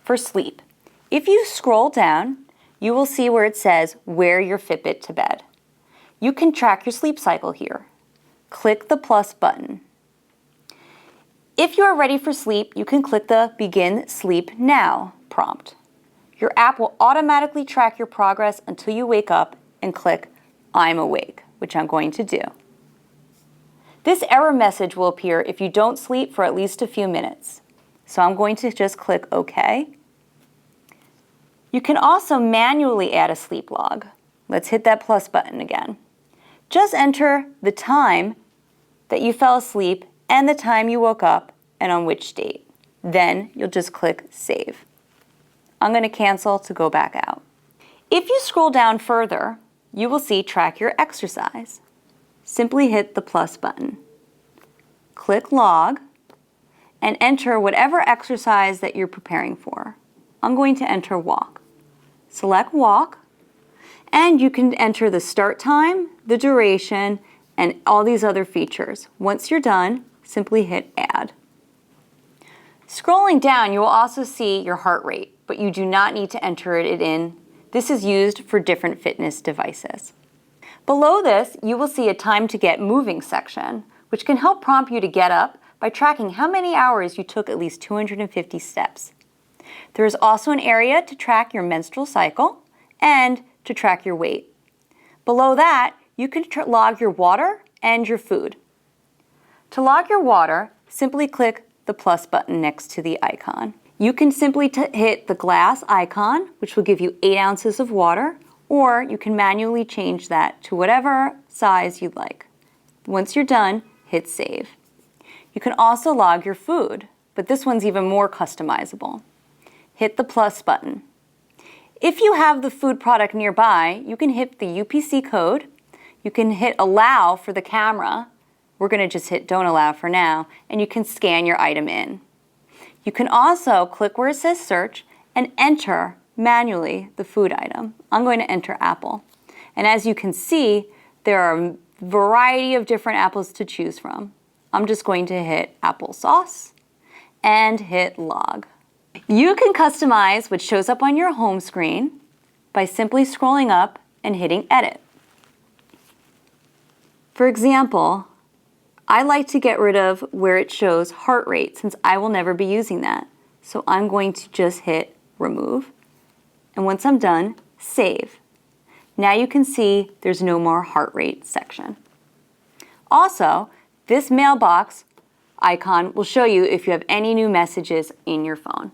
for sleep. If you scroll down, you will see where it says wear your Fitbit to bed. You can track your sleep cycle here. Click the plus button. If you are ready for sleep, you can click the Begin Sleep Now prompt. Your app will automatically track your progress until you wake up and click I'm awake, which I'm going to do. This error message will appear if you don't sleep for at least a few minutes. So I'm going to just click OK. You can also manually add a sleep log. Let's hit that plus button again. Just enter the time that you fell asleep and the time you woke up and on which date. Then you'll just click Save. I'm going to cancel to go back out. If you scroll down further, you will see Track Your Exercise. Simply hit the plus button. Click Log and enter whatever exercise that you're preparing for. I'm going to enter walk. Select walk, and you can enter the start time, the duration, and all these other features. Once you're done, simply hit Add. Scrolling down, you will also see your heart rate, but you do not need to enter it in. This is used for different fitness devices. Below this, you will see a time to get moving section, which can help prompt you to get up by tracking how many hours you took at least 250 steps. There is also an area to track your menstrual cycle and to track your weight. Below that, you can log your water and your food. To log your water, simply click the plus button next to the icon. You can simply hit the glass icon, which will give you 8 ounces of water, or you can manually change that to whatever size you'd like. Once you're done, hit Save. You can also log your food, but this one's even more customizable. Hit the plus button. If you have the food product nearby, you can hit the UPC code. You can hit Allow for the camera. We're going to just hit Don't Allow for now, and you can scan your item in. You can also click where it says Search and enter manually the food item. I'm going to enter apple. And as you can see, there are a variety of different apples to choose from. I'm just going to hit applesauce and hit Log. You can customize what shows up on your home screen by simply scrolling up and hitting Edit. For example, I like to get rid of where it shows heart rate since I will never be using that. So I'm going to just hit Remove. And once I'm done, Save. Now you can see there's no more heart rate section. Also, this mailbox icon will show you if you have any new messages in your phone.